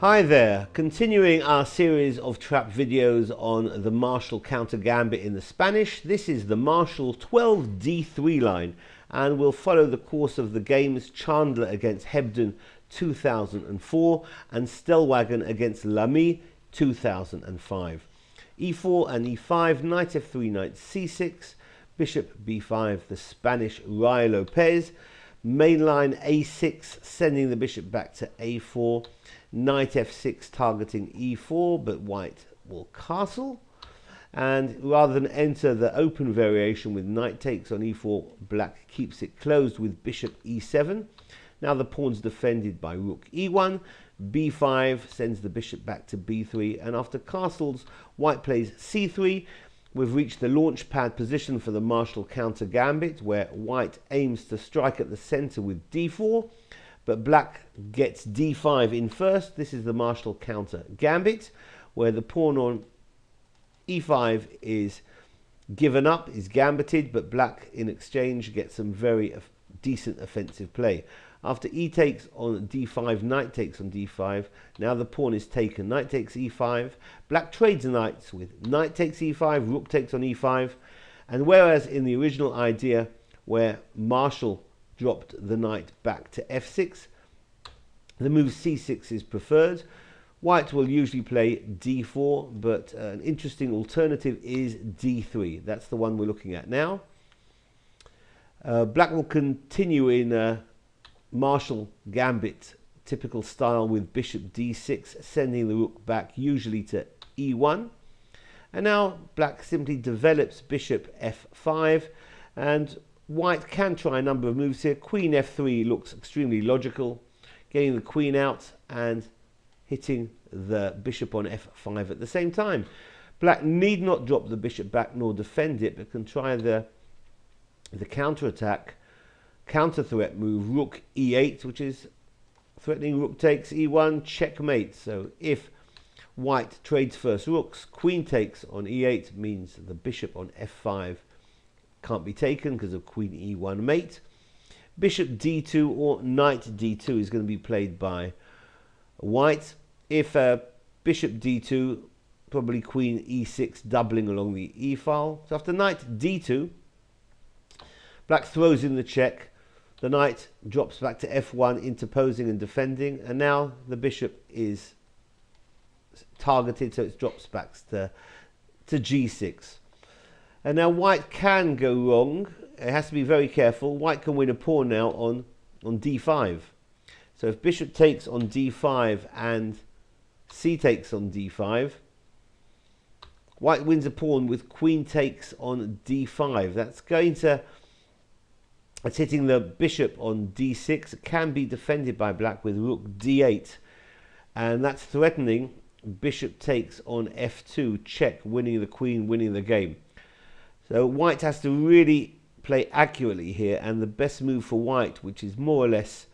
Hi there, continuing our series of trap videos on the Marshall counter gambit in the Spanish. This is the Marshall 12d3 line, and we'll follow the course of the games Chandler against Hebden 2004 and Stellwagon against Lamy 2005. e4 and e5, knight f3, knight c6, bishop b5, the Spanish Ray Lopez, main line a6, sending the bishop back to a4, knight f6 targeting e4, but white will castle, and rather than enter the open variation with knight takes on e4, black keeps it closed with bishop e7. Now the pawn's defended by rook e1, b5 sends the bishop back to b3, and after castles, white plays c3. We've reached the launch pad position for the Marshall counter gambit, where white aims to strike at the center with d4, but black gets d5 in first. This is the Marshall counter gambit, where the pawn on e5 is given up, is gambited, but black in exchange gets some very decent offensive play. After e takes on d5, knight takes on d5. Now the pawn is taken. Knight takes e5. Black trades knights with knight takes e5, rook takes on e5. And whereas in the original idea where Marshall dropped the knight back to f6, the move c6 is preferred. White will usually play d4, but an interesting alternative is d3. That's the one we're looking at now. Black will continue in Marshall gambit typical style with bishop d6, sending the rook back usually to e1. And now black simply develops bishop f5, and white can try a number of moves here. Queen f3 looks extremely logical, getting the queen out and hitting the bishop on f5 at the same time. Black need not drop the bishop back nor defend it, but can try the counter-attack, counter-threat move, rook e8, which is threatening rook takes e1, checkmate. So if white trades first rooks, queen takes on e8 means the bishop on f5 can't be taken because of queen e1 mate. Bishop d2 or knight d2 is going to be played by white. If bishop d2, probably queen e6 doubling along the e file. So after knight d2, black throws in the check. The knight drops back to f1, interposing and defending, and now the bishop is targeted, so it drops back to g6. And now white can go wrong. It has to be very careful. White can win a pawn now on d5. So if bishop takes on d5 and c takes on d5, white wins a pawn with queen takes on d5. That's hitting the bishop on d6. It can be defended by black with rook d8, and that's threatening bishop takes on f2, check, winning the queen, winning the game. So white has to really play accurately here, and the best move for white, which is more or less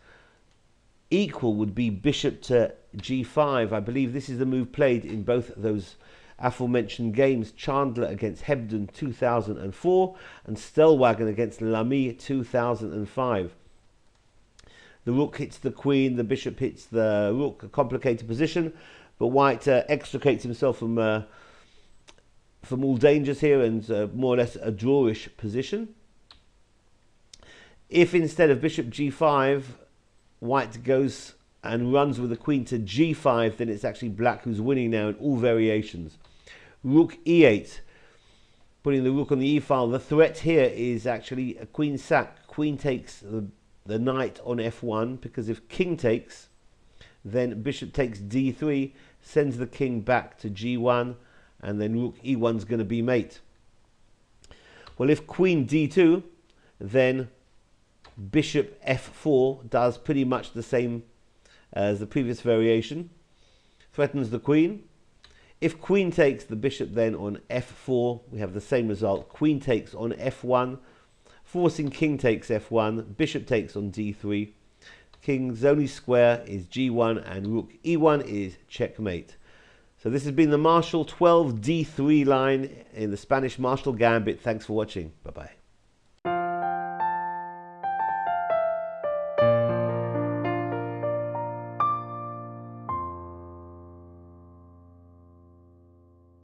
equal, would be bishop to g5. I believe this is the move played in both those aforementioned games, Chandler against Hebden 2004 and Stellwagon against Lamy 2005. The rook hits the queen, the bishop hits the rook, a complicated position, but white extricates himself from all dangers here, and more or less a drawish position. If instead of bishop g5, white goes and runs with the queen to g5, then it's actually black who's winning now in all variations. Rook e8, putting the rook on the e file. The threat here is actually a queen sack. Queen takes the knight on f1, because if king takes, then bishop takes d3, sends the king back to g1, and then rook e1 is going to be mate. Well, if queen d2, then bishop f4 does pretty much the same as the previous variation, threatens the queen. If queen takes, the bishop then on f4, we have the same result. Queen takes on f1, forcing king takes f1, bishop takes on d3. King's only square is g1, and rook e1 is checkmate. So this has been the Marshall 12d3 line in the Spanish Marshall gambit. Thanks for watching. Bye-bye.